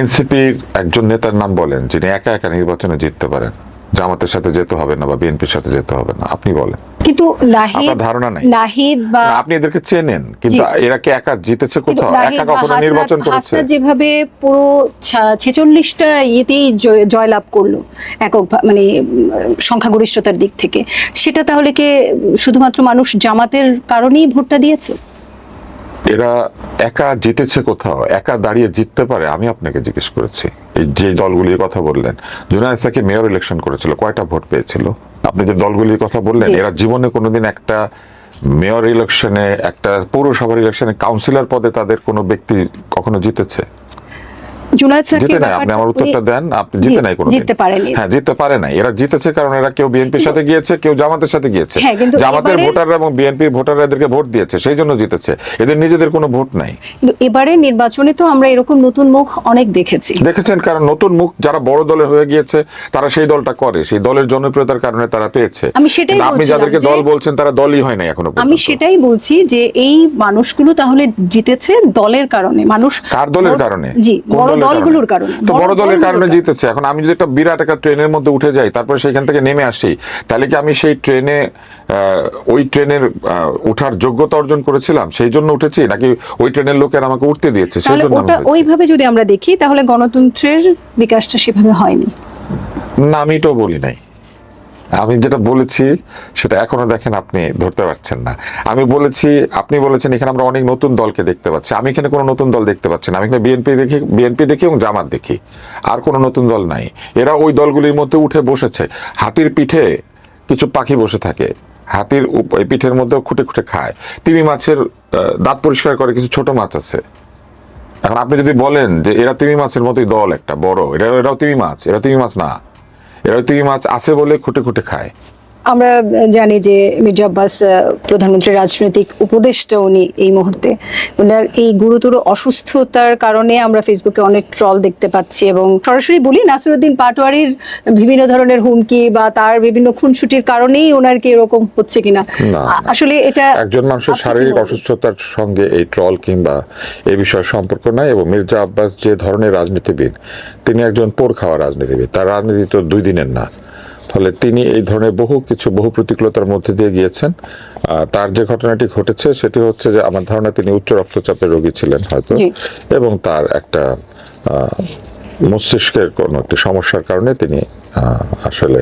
এনসিপির একজন নেতার নাম বলেন যিনি একা একা নির্বাচনে জিততে পারেন, জামাতের সাথে যেতে হবে না বা বিএনপির সাথে যেতে হবে না, আপনি বলেন। কিন্তু নাহিদ আপনার ধারণা নাই? নাহিদ বা আপনি এদেরকে চেনেন, কিন্তু এরা কি একা জিতেছে কোথাও? একা কখনো নির্বাচন করেছে? হাসনাত যেভাবে পুরো 46টা ইয়েতেই জয়লাভ করলো একক মানে সংখ্যাগরিষ্ঠতার দিক থেকে, সেটা তাহলে কি শুধুমাত্র মানুষ জামাতের কারণেই ভোটটা দিয়েছে? এরা একা জিতেছে কোথাও? একা দাঁড়িয়ে জিততে পারে? আমি আপনাকে জিজ্ঞেস করেছি। এই যে দলগুলির কথা বললেন, জুনায়েদ সাকিব মেয়র ইলেকশন করেছিল, কয়টা ভোট পেয়েছিল? আপনি যে দলগুলির কথা বললেন, এরা জীবনে কোনোদিন একটা মেয়র ইলেকশনে, একটা পৌরসভার ইলেকশনে কাউন্সিলর পদে তাদের কোনো ব্যক্তি কখনো জিতেছে? জুনায়েদ সাকিব জিতে নাই। আপনি আমার উত্তরটা দেন। আপনি জিতে নাই কোনো? জিততে পারেনি। হ্যাঁ, জিততে পারে নাই। এরা জিতেছে কারণ এরা কেউ বিএনপির সাথে গিয়েছে, কেউ জামাতের সাথে গিয়েছে। জামাতের ভোটাররা এবং বিএনপির ভোটাররা এদেরকে ভোট দিয়েছে, সেই জন্য জিতেছে। এদের নিজেদের কোনো ভোট নাই। কিন্তু এবারে নির্বাচনে তো আমরা এরকম নতুন মুখ অনেক দেখেছেন, কারণ নতুন মুখ যারা বড় দলের হয়ে গিয়েছে তারা সেই দলটা করে, সেই দলের জনপ্রিয়তার কারণে তারা পেয়েছে। আমি সেটাই বলছি, আপনি যাদেরকে দল বলছেন তারা দলই হয় না এখনো পর্যন্ত। আমি সেটাই বলছি যে এই মানুষগুলো তাহলে জিতেছে দলের কারণে। মানুষ কার দলের কারণে? জি, বড় দলগুলোর কারণে। তো বড় দলের কারণে জিতেছে। এখন আমি যদি একটা বিরাট একটা ট্রেনের মধ্যে উঠে যাই, তারপরে সেখান থেকে নেমে আসি, তাহলে কি আমি সেই ট্রেনে ওই ট্রেনের উঠার যোগ্যতা অর্জন করেছিলাম সেই জন্য উঠেছি, নাকি ওই ট্রেনের লোকের আমাকে উঠতে দিয়েছে সেই জন্য? ওটা ওইভাবে যদি আমরা দেখি তাহলে গণতন্ত্রের বিকাশটা সেভাবে হয়নি। না, আমি এটাও বলি নাই। আমি যেটা বলেছি সেটা এখনো দেখেন আপনি ধরতে পারছেন না। আমি বলেছি, আপনি বলেছেন এখানে আমরা অনেক নতুন দলকে দেখতে পাচ্ছি। আমি এখানে কোনো নতুন দল দেখতে পাচ্ছি না। আমি এখানে বিএনপি দেখি এবং জামাত দেখি, আর কোনো নতুন দল নাই। এরা ওই দলগুলির মধ্যে উঠে বসেছে। হাতির পিঠে কিছু পাখি বসে থাকে, হাতির পিঠের মধ্যেও খুঁটে খুঁটে খায়। তিমি মাছের দাঁত পরিষ্কার করে কিছু ছোট মাছ আছে। এখন আপনি যদি বলেন যে এরা তিমি মাছের মতোই দল একটা বড়, এরাও তিমি মাছ, এরা তিমি মাছ না। এরা তিমি মাছ আছে বলে খুঁটে খুঁটে খায়। আমরা জানি যে মির্জা আব্বাস প্রধানমন্ত্রীর রাজনৈতিক উপদেষ্টা, উনি এই মুহূর্তে ওনার এই গুরুতর অসুস্থতার কারণে আমরা ফেসবুকে অনেক ট্রল দেখতে পাচ্ছি। এবং সরাসরি বলি, নাসিরউদ্দিন পাটোয়ারির বিভিন্ন ধরনের হুমকি বা তার বিভিন্ন খুনসুটির কারণেই ওনার কি এরকম হচ্ছে কিনা, আসলে এটা একজন মানুষের শারীরিক অসুস্থতার সঙ্গে এই ট্রল কিংবা এই বিষয়ের সম্পর্ক নাই। এবং মির্জা আব্বাস যে ধরনের রাজনীতিবিদ, তিনি একজন পোর খাওয়া রাজনীতিবিদ। তার রাজনীতি তো 2 দিনের না। ফলে তিনি এই ধরনের বহু প্রতিকূলতার মধ্যে দিয়ে গিয়েছেন। তার যে ঘটনাটি ঘটেছে সেটি হচ্ছে যে আমার ধারণা তিনি উচ্চ রক্তচাপের রোগী ছিলেন হয়তো, এবং তার একটা মস্তিষ্কের কোনো একটি সমস্যার কারণে তিনি আসলে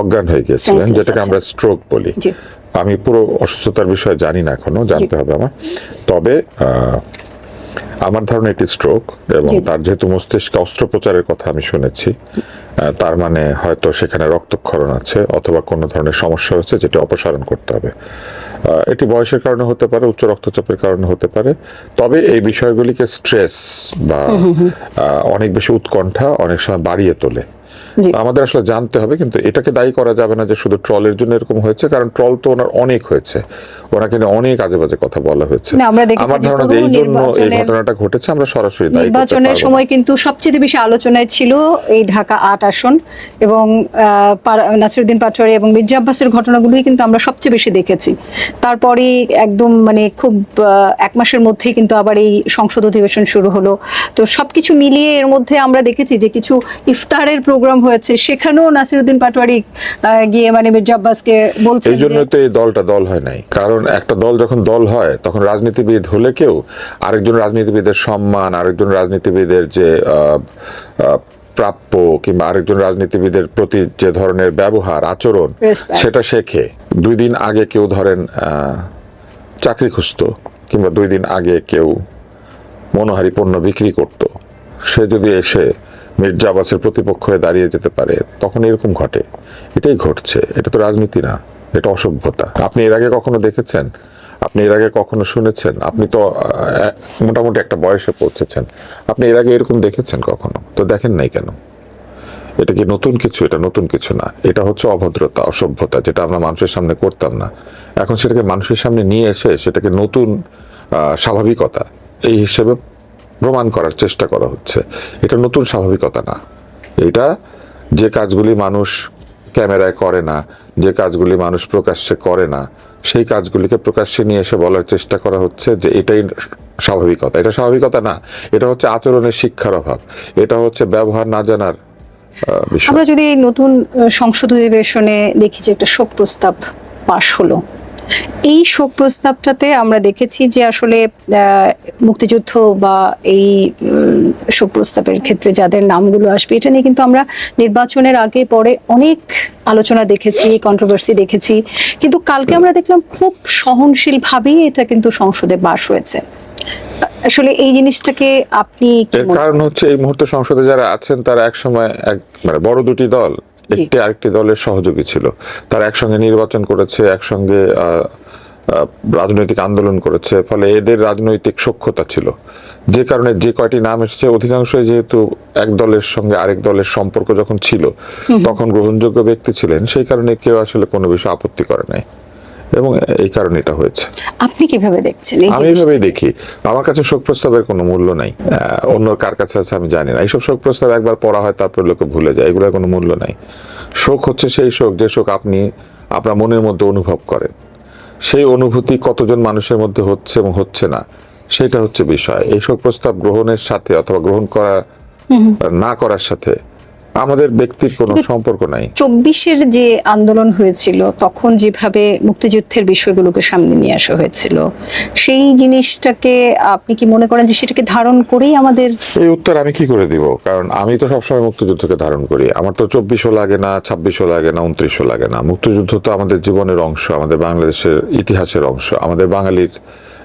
অজ্ঞান হয়ে গিয়েছিলেন, যেটাকে আমরা স্ট্রোক বলি। আমি পুরো অসুস্থতার বিষয়ে জানি না, এখনো জানতে হবে আমার। তবে আমার ধারণা এটি স্ট্রোক, এবং তার যেহেতু মস্তিষ্কে অস্ত্রোপচারের কথা আমি শুনেছি, তার মানে হয়তো সেখানে রক্তক্ষরণ আছে অথবা কোনো ধরনের সমস্যা হচ্ছে যেটা অপসারণ করতে হবে। এটি বয়সের কারণে হতে পারে, উচ্চ রক্তচাপের কারণে হতে পারে। তবে এই বিষয়গুলিকে স্ট্রেস বা অনেক বেশি উৎকণ্ঠা অনেক সময় বাড়িয়ে তোলে। আমাদের আসলে জানতে হবে, কিন্তু এটাকে দায়ী করা যাবে না যে শুধু ট্রলের জন্য এরকম হয়েছে, কারণ ট্রল তো ওনার অনেক হয়েছে, ওনাকে নিয়ে অনেক আজে বাজে কথা বলা হয়েছে। আমার ধারণা এই জন্য এই ঘটনাটা ঘটেছে। আমরা সরাসরি নির্বাচনের সময় কিন্তু সবচেয়ে বেশি আলোচনায় ছিল এই ঢাকা 8 আসন, এবং নাসিরউদ্দিন পাটোয়ারি এবং মির্জা আব্বাসের ঘটনাগুলোই কিন্তু আমরা সবচেয়ে বেশি দেখেছি। তারপরে একদম মানে খুব 1 মাসের মধ্যেই কিন্তু আবার এই সংসদ অধিবেশন শুরু হলো। তো সবকিছু মিলিয়ে এর মধ্যে আমরা দেখেছি যে কিছু ইফতারের প্রোগ্রাম হয়েছে, সেখানেও নাসিরউদ্দিন পাটোয়ারি গিয়ে মানে মির্জা আব্বাসকে বলছেন। এই জন্য তো এই দলটা দল হয় নাই। কারণ একটা দল যখন দল হয় তখন রাজনীতিবিদ হলে কেউ আরেকজন রাজনীতিবিদের সম্মান, আরেকজন রাজনীতিবিদের যে প্রাপ্য কিংবা আরেকজন রাজনীতিবিদের প্রতি যে ধরনের ব্যবহার আচরণ সেটা শেখে। 2 দিন আগে কেউ ধরেন চাকরি খুঁজতো, কিংবা 2 দিন আগে কেউ মনোহারী পণ্য বিক্রি করত, সে যদি এসে মির্জা আব্বাসের প্রতিপক্ষ হয়ে দাঁড়িয়ে যেতে পারে, তখন এরকম ঘটে। এটাই ঘটছে। এটা তো রাজনীতি না, এটা অসভ্যতা। আপনি এর আগে কখনো দেখেছেন? আপনি এর আগে কখনো শুনেছেন? আপনি তো মোটামুটি একটা বয়সে পৌঁছেছেন, আপনি এর আগে এরকম দেখেছেন কখনো? তো দেখেন নাই কেন? এটা কি নতুন কিছু? এটা নতুন কিছু না। এটা হচ্ছে অভদ্রতা, অসভ্যতা, যেটা আমরা মানুষের সামনে করতাম না। এখন সেটাকে মানুষের সামনে নিয়ে এসে সেটাকে নতুন স্বাভাবিকতা এই হিসেবে প্রমাণ করার চেষ্টা করা হচ্ছে। এটা নতুন স্বাভাবিকতা না। এটা যে কাজগুলি মানুষ ক্যামেরায় করে না, যে কাজগুলি মানুষ প্রকাশ্যে করে না, সেই কাজগুলিকে প্রকাশ্যে নিয়ে এসে বলার চেষ্টা করা হচ্ছে যে এটাই স্বাভাবিকতা। এটা স্বাভাবিকতা না, এটা হচ্ছে আচরণের শিক্ষার অভাব, এটা হচ্ছে ব্যবহার না জানার বিষয়। আমরা যদি এই নতুন সংসদ অধিবেশনে দেখি যে একটা শোক প্রস্তাব পাশ হলো, এই শোক প্রস্তাবটাতে আমরা দেখেছি যে আসলে মুক্তিযুদ্ধ বা এই শোক প্রস্তাবের ক্ষেত্রে যাদের নামগুলো আসবে এটা নিয়ে কিন্তু আমরা নির্বাচনের আগে পরে অনেক আলোচনা দেখেছি, কন্ট্রোভার্সি দেখেছি, কিন্তু কালকে আমরা দেখলাম খুব সহনশীল ভাবেই এটা কিন্তু সংসদে পাশ হয়েছে। আসলে এই জিনিসটাকে আপনি কি এর কারণ হচ্ছে এই মুহূর্তে সংসদে যারা আছেন তারা একসময় মানে বড় দুটি দল একটি আরেকটি দলের সহযোগী ছিল, তারা একসঙ্গে নির্বাচন করেছে, একসঙ্গে রাজনৈতিক আন্দোলন করেছে, ফলে এদের রাজনৈতিক সখ্যতা ছিল, যে কারণে যে কয়টি নাম এসেছে অধিকাংশই যেহেতু এক দলের সঙ্গে আরেক দলের সম্পর্ক যখন ছিল তখন গ্রহণযোগ্য ব্যক্তি ছিলেন, সেই কারণে কেউ আসলে কোনো বিষয়ে আপত্তি করে নাই এবং এই কারণে এটা হয়েছে। আপনি কিভাবে দেখছেন? আমি এইভাবেই দেখি, আমার কাছে শোক প্রস্তাবের কোনো মূল্য নাই, অন্য কার কাছে আছে আমি জানি না। এইসব শোক প্রস্তাব একবার পড়া হয় তারপর লোকে ভুলে যায়, এগুলোর কোনো মূল্য নাই। শোক হচ্ছে সেই শোক যে শোক আপনি আপনার মনের মধ্যে অনুভব করেন, সেই অনুভূতি কতজন মানুষের মধ্যে হচ্ছে এবং হচ্ছে না সেটা হচ্ছে বিষয়। এই শোক প্রস্তাব গ্রহণের সাথে অথবা গ্রহণ করা না করার সাথে আমাদের ব্যক্তির কোনো সম্পর্ক নাই। 24-এর যে আন্দোলন হয়েছিল তখন যেভাবে মুক্তিযুদ্ধের বিষয়গুলোকে সামনে নিয়ে আসা হয়েছিল, সেই জিনিসটাকে আপনি কি মনে করেন যে সেটাকে ধারণ করেই আমাদের? এই উত্তর আমি কি করে দিব, কারণ আমি তো সবসময় মুক্তিযুদ্ধকে ধারণ করি। আমার তো 24ও লাগে না, 26ও লাগে না, 29ও লাগে না। মুক্তিযুদ্ধ তো আমাদের জীবনের অংশ, আমাদের বাংলাদেশের ইতিহাসের অংশ, আমাদের বাঙালির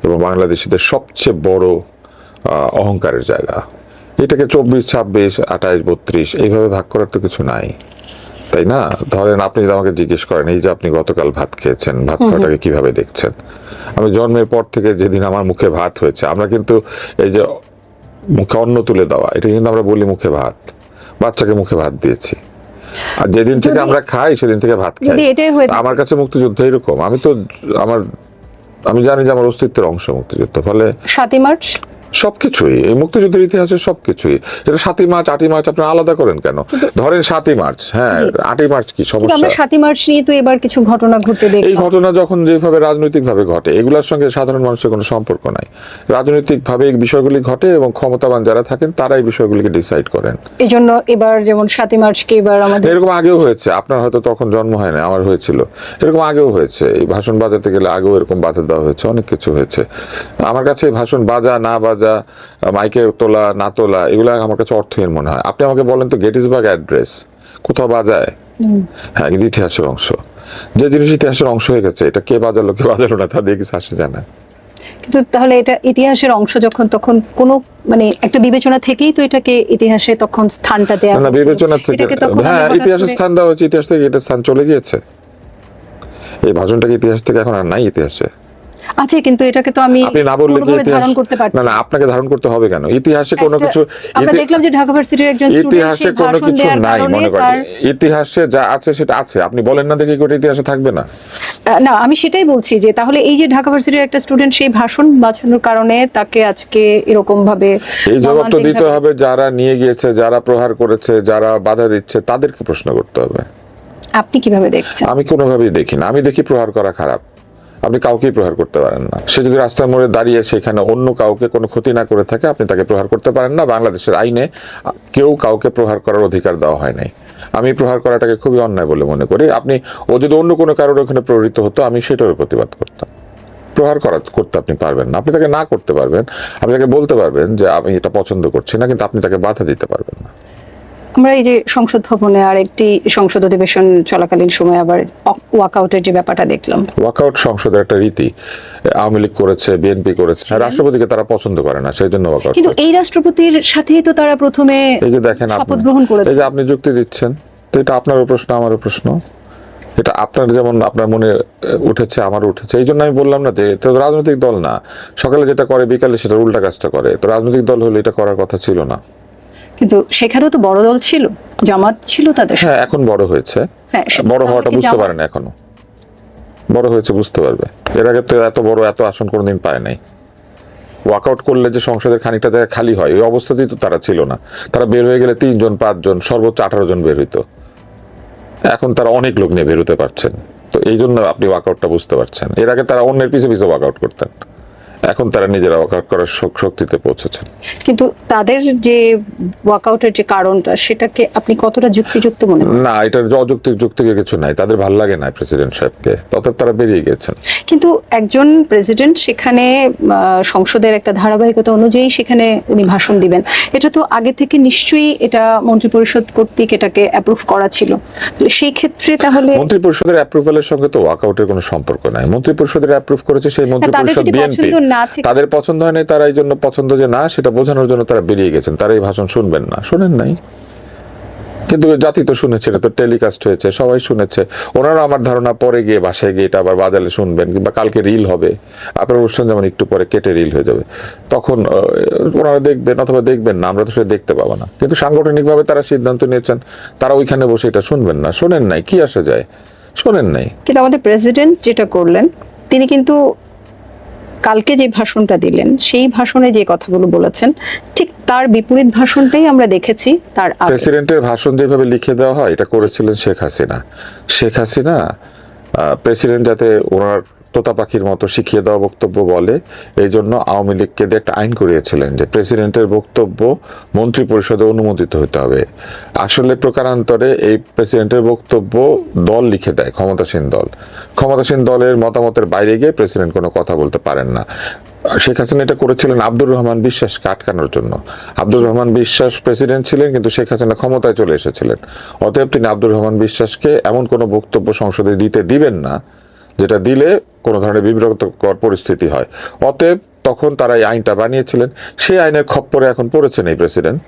এবং বাংলাদেশিদের সবচেয়ে বড় অহংকারের জায়গা। এটাকে 24, 26, 28, 32 এইভাবে ভাগ করার তো কিছু নাই, তাই না? ধরেন আপনি যদি আমাকে জিজ্ঞেস করেন এই যে আপনি গতকাল ভাত খেয়েছেন, ভাত খাওয়াটাকে কিভাবে দেখছেন? আমি জন্মের পর থেকে যেদিন আমার মুখে ভাত হয়েছে, আমরা কিন্তু এই যে মুখে অন্ন তুলে দেওয়া, এটা কিন্তু আমরা বলি মুখে ভাত, বাচ্চাকে মুখে ভাত দিয়েছি। আর যেদিন থেকে আমরা খাই সেদিন থেকে ভাত খাই। আমার কাছে মুক্তিযুদ্ধ এরকম, আমি জানি যে আমার অস্তিত্বের অংশ মুক্তিযুদ্ধ। ফলে 7ই মার্চ সবকিছুই এই মুক্তিযুদ্ধের ইতিহাসের সবকিছুই, এটা 7ই মার্চ 8ই মার্চ আপনি আলাদা করেন কেন? ধরেন 7ই মার্চ, হ্যাঁ 8ই মার্চ কি সমস্যা? আমরা 7ই মার্চ নিয়ে তো এবার কিছু ঘটনা ঘটতে দেখলাম। এই ঘটনা যখন যেভাবে রাজনৈতিক ভাবে ঘটে, এগুলোর সঙ্গে সাধারণ মানুষের কোনো সম্পর্ক নাই। রাজনৈতিক ভাবে এই বিষয়গুলি ঘটে এবং ক্ষমতাবান যারা থাকেন তারা এই বিষয়গুলিকে ডিসাইড করেন। এই জন্য এবার যেমন 7ই মার্চকে এবার আমাদের এরকম আগেও হয়েছে, আপনার হয়তো তখন জন্ম হয় না, আমার হয়েছিল। এরকম আগেও হয়েছে, এই ভাষণ বাজাতে গেলে আগেও এরকম বাধা দেওয়া হয়েছে, অনেক কিছু হয়েছে। আমার কাছে এই ভাষণ বাজা না বাজা, মাইকে তোলা না তোলা, এগুলো আমার কাছে অর্থহীন মনে হয়। আপনি আমাকে বলেন তো গেটিসবার্গ অ্যাড্রেস কোথাও বাজায়? হ্যাঁ, কিন্তু ইতিহাসের অংশ। যে জিনিস ইতিহাসের অংশ হয়ে গেছে, এটা কে বাজালো কে বাজালো না তা দিয়ে কিছু আসে যায় না। কিন্তু তাহলে এটা ইতিহাসের অংশ যখন, তখন কোনো মানে একটা বিবেচনা থেকেই তো এটাকে ইতিহাসে তখন স্থানটা দেয়া না, বিবেচনা থেকে, হ্যাঁ ইতিহাসে স্থান দেওয়া হচ্ছে, ইতিহাস থেকে এটা স্থান চলে গিয়েছে। এই ভাষণটাকে ইতিহাস থেকে এখন আর নাই ইতিহাসে আছে, কিন্তু এটাকে তো আমি আপনি না বললে কি ধারণ করতে পারছি না? না, আপনাকে ধারণ করতে হবে কেন? ইতিহাসে কোনো কিছু, আমরা দেখলাম যে ঢাকা ভার্সিটির একজন স্টুডেন্ট ইতিহাসে কোনো কিছু নাই মনে করেন। ইতিহাসে যা আছে সেটা আছে, আপনি বলেন না দেখি কোটা ইতিহাসে থাকবে না। না, আমি সেটাই বলছি যে তাহলে এই যে ঢাকা ভার্সিটির একটা স্টুডেন্ট সেই ভাষণ বাঁচানোর কারণে তাকে আজকে এরকম ভাবে এই জবাব তো দিতে হবে যারা নিয়ে গিয়েছে, যারা প্রহার করেছে, যারা বাধা দিচ্ছে, তাদেরকে প্রশ্ন করতে হবে। আপনি কিভাবে দেখছেন? আমি কোনোভাবেই দেখি না, আমি দেখি প্রহার করা খারাপ। আপনি কাউকেই প্রহার করতে পারেন না। সে যদি রাস্তার মোড়ে দাঁড়িয়ে সেখানে অন্য কাউকে কোনো ক্ষতি না করে থাকে, আপনি তাকে প্রহার করতে পারেন না। বাংলাদেশের আইনে কেউ কাউকে প্রহার করার অধিকার দেওয়া হয় নাই। আমি প্রহার করাটাকে খুবই অন্যায় বলে মনে করি। ও যদি অন্য কোনো কারোর ওখানে প্রহৃত হতো, আমি সেটারও প্রতিবাদ করতাম। প্রহার করতে আপনি পারবেন না, আপনি তাকে না করতে পারবেন, আপনি তাকে বলতে পারবেন যে আমি এটা পছন্দ করছি না, কিন্তু আপনি তাকে বাধা দিতে পারবেন না। আমরা এই যে সংসদ ভবনে আর একটি সংসদ অধিবেশন চলাকালীন সময় আবার ওয়াকআউটের যে ব্যাপারটা দেখলাম। ওয়াকআউট সংসদের একটা রীতি, আওয়ামী লীগ করেছে, বিএনপি করেছে, রাষ্ট্রপতিকে তারা পছন্দ করে না, সেই জন্য ওয়াকআউট। কিন্তু এই রাষ্ট্রপতির সাথেই তো তারা প্রথমে এই যে দেখেন শপথ গ্রহণ করেছে। এই যে আপনি যুক্তি দিচ্ছেন, তো এটা আপনারও প্রশ্ন আমারও প্রশ্ন। এটা আপনার যেমন আপনার মনে উঠেছে আমারও উঠেছে, এই জন্য আমি বললাম না যে তো রাজনৈতিক দল না, সকালে যেটা করে বিকালে সেটা উল্টা কাজটা করে। তো রাজনৈতিক দল হলে এটা করার কথা ছিল না। কিন্তু সেখানেও তো বড় দল ছিল, জামাত ছিল তাদের। হ্যাঁ, এখন বড় হয়েছে, বড় হওয়াটা বুঝতে পারে না এখনো, বড় হয়েছে বুঝতে পারবে। এর আগে তো এত বড় এত আসন কোনোদিন পায় নাই। ওয়াকআউট করলে যে সংসদের খানিকটা জায়গা খালি হয়, এই অবস্থাতেই তো তারা ছিল না। তারা বের হয়ে গেলে 3 জন 5 জন সর্বোচ্চ 18 জন বের হইতো। এখন তারা অনেক লোক নিয়ে বের হতে পারছেন, তো এই জন্য আপনি ওয়াকআউটটা বুঝতে পারছেন। এর আগে তারা অন্যের পিছে পিছে ওয়াকআউট করতেন, এখন তারা নিজেরা ওয়াকআউট করার শক্তিতে পৌঁছেছেন। কিন্তু তাদের যে ওয়াকআউটের যে কারণটা, সেটাকে আপনি কতটা যুক্তিযুক্ত মনে করেন? না, এটার যুক্তিকে কিছু নাই, তাদের ভালো লাগে না প্রেসিডেন্ট সাহেবকে, ততএব তারা বেরিয়ে গেছেন। কিন্তু একজন প্রেসিডেন্ট সেখানে সংসদের একটা ধারাবাহিকতা অনুযায়ী সেখানে উনি ভাষণ দিবেন, এটা তো আগে থেকে নিশ্চয়ই এটা মন্ত্রিপরিষদ কর্তৃক এটাকে অ্যাপ্রুভ করা ছিল। সেই ক্ষেত্রে তাহলে মন্ত্রিপরিষদের অ্যাপ্রুভালের সঙ্গে তো ওয়াকআউটের কোনো সম্পর্ক নাই। মন্ত্রিপরিষদের অ্যাপ্রুভ করেছে সেই মন্ত্রিপরিষদ বিএনপি, তাদের পছন্দ হয় নাই, তারা এই জন্য পছন্দ যে না সেটা বোঝানোর জন্য তারা বেরিয়ে গেছেন। তারা এই ভাষণ শুনবেন না, শোনেন নাই, কিন্তু জাতি তো শুনেছে, এটা তো টেলিকাস্ট হয়েছে, সবাই শুনেছে। ওনারা আমার ধারণা পরে গিয়ে বাসায় গিয়ে এটা আবার বাজালে শুনবেন, কিংবা কালকে রিল হবে, আপনার অনুষ্ঠান যেমন একটু পরে কেটে রিল হয়ে যাবে, তখন ওনারা দেখবেন অথবা দেখবেন না, আমরা তো সেটা দেখতে পাবো না। কিন্তু সাংগঠনিকভাবে তারা সিদ্ধান্ত নিয়েছেন, তারা ওইখানে বসে এটা শুনবেন না, শোনেন নাই, কি আসে যায়, শোনেন নাই। কিন্তু আমাদের প্রেসিডেন্ট যেটা করলেন, তিনি কিন্তু কালকে যে ভাষণটা দিলেন সেই ভাষণে যে কথাগুলো বলেছেন ঠিক তার বিপরীত ভাষণটাই আমরা দেখেছি তার আগে। প্রেসিডেন্টের ভাষণ যেভাবে লিখে দেওয়া হয়, এটা করেছিলেন শেখ হাসিনা। শেখ হাসিনা প্রেসিডেন্ট যাতে ওনার তোতা পাখির মতো শিখিয়ে দেওয়া বক্তব্য বলে, এই জন্য আওয়ামী লীগকে দিয়ে একটা আইন করিয়েছিলেন যে প্রেসিডেন্টের বক্তব্য মন্ত্রী পরিষদে অনুমোদিত হতে হবে। আসলে প্রকারান্তরে এই প্রেসিডেন্টের বক্তব্য দল লিখে দেয়, ক্ষমতাসীন দলের মতামতের বাইরে গিয়ে প্রেসিডেন্ট কোনো কথা বলতে পারেন না। শেখ হাসিনা এটা করেছিলেন আব্দুর রহমান বিশ্বাসকে আটকানোর জন্য। আব্দুর রহমান বিশ্বাস প্রেসিডেন্ট ছিলেন, কিন্তু শেখ হাসিনা ক্ষমতায় চলে এসেছিলেন, অতএব তিনি আব্দুর রহমান বিশ্বাসকে এমন কোনো বক্তব্য সংসদে দিবেন না যেটা দিলে কোনো ধরনের বিব্রতকর পরিস্থিতি হয়। অতএব তখন তারা এই আইনটা বানিয়েছিলেন, সেই আইনের খপ্পরে এখন পড়েছেন এই প্রেসিডেন্ট।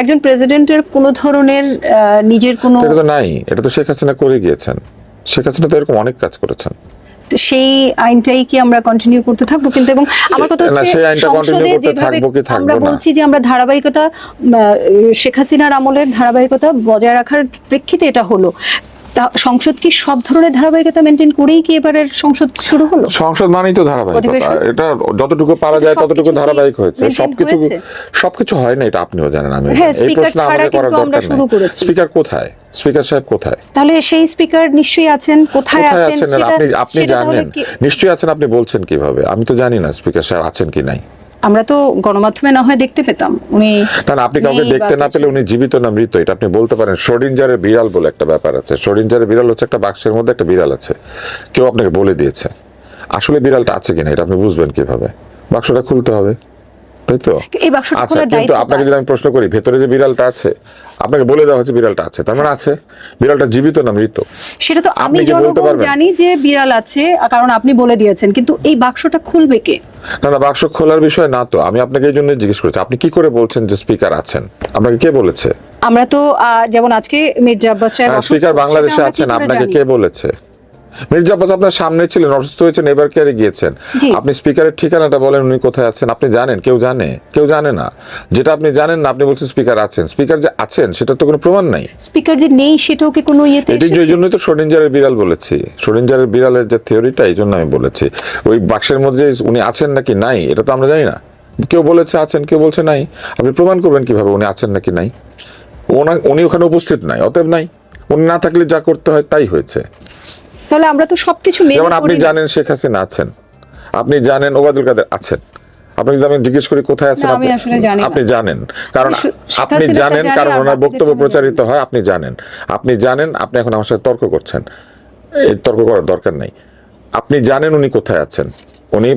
একজন প্রেসিডেন্টের কোনো ধরনের নিজের কোনো এটা তো নাই, এটা তো শেখ হাসিনা করে গিয়েছেন। শেখ হাসিনা তো এরকম অনেক কাজ করেছেন। সেই আইনটাই কি আমরা কন্টিনিউ করতে থাকবো? কিন্তু এবং আমার কথা হচ্ছে সেই আইনটা কন্টিনিউ করতে থাকবো কি থাকবো আমরা না, বলছি যে আমরা ধারাবাহিকতা, শেখ হাসিনার আমলের ধারাবাহিকতা বজায় রাখার প্রেক্ষিতে এটা হলো। সংসদ কি সব ধরনের ধারাবাহিকতা মেনটেন করেই কি এবারের সংসদ শুরু হলো? সংসদ মানেই তো ধারাবাহিকতা, এটা যতটুকু পারা যায় ততটুকু ধারাবাহিক হয়েছে। সবকিছু হয় না, এটা আপনিও জানেন, আমি এই প্রশ্ন আমাদের করার দরকার নেই। স্পিকার কোথায়? স্পিকার সাহেব কোথায়? তাহলে সেই স্পিকার নিশ্চয়ই আছেন, কোথায় আছেন আপনি জানেন, নিশ্চয়ই আছেন, আপনি বলছেন কিভাবে? আমি তো জানি না স্পিকার সাহেব আছেন কি নাই। আমরা তো গণমাধ্যমে না হয় দেখতে পেতাম উনি, না আপনি কাউকে দেখতে না পেলে উনি জীবিত না মৃত এটা আপনি বলতে পারেন। শ্রোডিঞ্জারের বিড়াল বলে একটা ব্যাপার আছে। শ্রোডিঞ্জারের বিড়াল হচ্ছে একটা বাক্সের মধ্যে একটা বিড়াল আছে, কেউ আপনাকে বলে দিয়েছে। আসলে বিড়ালটা আছে কিনা এটা আপনি বুঝবেন কিভাবে? বাক্সটা খুলতে হবে, তাই তো? এই বাক্সটা আচ্ছা, খোলার কিন্তু দায়িত্ব আপনাকে যদি আমি প্রশ্ন করি, ভেতরে যে বিড়ালটা আছে আপনাকে বলে দেওয়া হচ্ছে বিড়ালটা আছে, তার মানে আছে। বিড়ালটা জীবিত না মৃত? সেটা তো আমি জনগণ জানি যে বিড়াল আছে, কারণ আপনি বলে দিয়েছেন, কিন্তু এই বাক্সটা খুলবে কে? না, বাক্স খোলার বিষয় না তো, আমি আপনাকে এই জন্য জিজ্ঞেস করেছি আপনি কি করে বলছেন যে স্পিকার আছেন? আপনাকে কে বলেছে? আমরা তো যেমন আজকে মির্জা আব্বাস সাহেব স্পিকার বাংলাদেশে আছেন, আপনাকে কে বলেছে? মির্জা আব্বাস আপনার সামনে ছিলেন, অসুস্থ হয়েছেন, এবার কেয়ারে গিয়েছেন, আপনি স্পিকারের ঠিকানাটা বলেন, উনি কোথায় আছেন আপনি জানেন? কেউ জানে? কেউ জানে না। যেটা আপনি জানেন না আপনি বলছেন স্পিকার আছেন। স্পিকার যে আছেন সেটা তো কোনো প্রমাণ নাই। স্পিকার যে নেই সেটাও কি কোনো ইয়েতে? এই জন্যই তো শ্রোডিঞ্জারের বিড়াল বলেছি। শ্রোডিঞ্জারের বিড়ালের যে থিওরিটা, এই জন্য আমি বলেছি ওই বাক্সের মধ্যে উনি আছেন নাকি নাই এটা তো আমরা জানি না। কেউ বলেছে আছেন, কেউ বলছে নাই। আপনি প্রমাণ করবেন কিভাবে উনি আছেন নাকি নাই? উনি ওখানে উপস্থিত নাই, অতএব নাই। উনি না থাকলে যা করতে হয় তাই হয়েছে। তাহলে আমরা তো সবকিছু মেনে, যেমন আপনি জানেন শেখ হাসিনা আছেন, আপনি জানেন ওবায়দুল কাদের আছেন। আপনি যদি আমি জিজ্ঞেস করি কোথায় আছেন, আপনি জানেন, কারণ আপনি জানেন, কারণ ওনার বক্তব্য প্রচারিত হয়, আপনি জানেন। আপনি এখন আমার সাথে তর্ক করছেন, এই তর্ক করার দরকার নাই। আপনি জানেন উনি কোথায় আছেন, উনি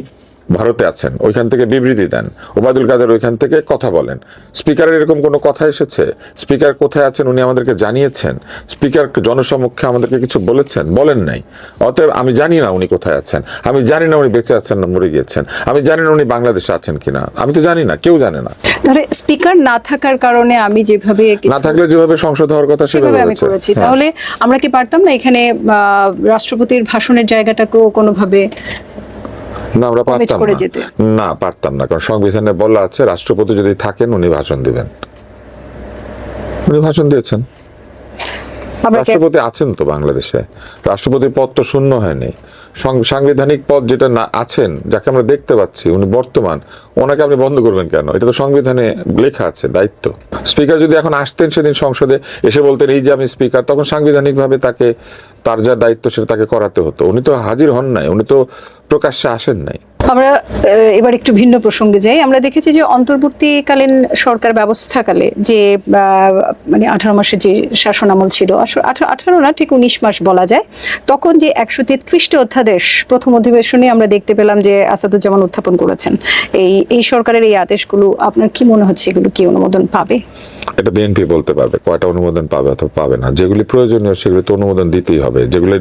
ভারতে আছেন, ওইখান থেকে বিবৃতি দেন। ওবায়দুল কাদের ওইখান থেকে কথা বলেন। স্পিকারের এরকম কোনো কথা এসেছে? স্পিকার কোথায় আছেন উনি আমাদেরকে জানিয়েছেন? স্পিকার জনসমক্ষে আমাদেরকে কিছু বলেছেন? বলেন নাই। অতএব আমি জানি না উনি কোথায় আছেন, আমি জানি না উনি বেঁচে আছেন না মরে গিয়েছেন, আমি জানি না উনি বাংলাদেশে আছেন কিনা, আমি তো জানি না, কেউ জানে না। তাহলে স্পিকার না থাকার কারণে আমি যেভাবে, না থাকলে যেভাবে সংসদ হওয়ার কথা সেভাবে আমি করেছি, তাহলে আমরা কি পারতাম না এখানে রাষ্ট্রপতির ভাষণের জায়গাটাকেও কোনোভাবে? না, আমরা পারতাম না, কারণ সংবিধানে বলা আছে রাষ্ট্রপতি যদি থাকেন উনি ভাষণ দিবেন। উনি ভাষণ দিয়েছেন। রাষ্ট্রপতি আছেন তো বাংলাদেশে, রাষ্ট্রপতির পদ তো শূন্য হয়নি। সাংবিধানিক পদ যেটা না আছেন, যাকে আমরা দেখতে পাচ্ছি উনি বর্তমান, ওনাকে আপনি বন্ধ করবেন কেন? এটা তো সংবিধানে লেখা আছে, দায়িত্ব। স্পিকার যদি এখন আসতেন সেদিন সংসদে, এসে বলতেন এই যে আমি স্পিকার, তখন সাংবিধানিক ভাবে তাকে তার যা দায়িত্ব সেটা তাকে করাতে হতো। উনি তো হাজির হন নাই, উনি তো প্রকাশ্যে আসেন নাই। আমরা এবার একটু ভিন্ন প্রসঙ্গে যাই। আমরা দেখেছি যে অন্তর্বর্তীকালীন সরকার ব্যবস্থাকালে যে মানে 18 মাসের যে শাসন আমল ছিল, 18 না, ঠিক 19 মাস বলা যায়, তখন যে 133টি অধ্যাদেশ প্রথম অধিবেশনে আমরা দেখতে পেলাম যে আসাদুজ্জামান উত্থাপন করেছেন। এই সরকারের এই আদেশগুলো আপনার কি মনে হচ্ছে এগুলো কি অনুমোদন পাবে? এটা বিএনপি বলতে পারবে কয়টা অনুমোদন পাবে অথবা পাবে না। যেগুলি প্রয়োজনীয় সেগুলি তো অনুমোদন দিতেই হবে। যেগুলি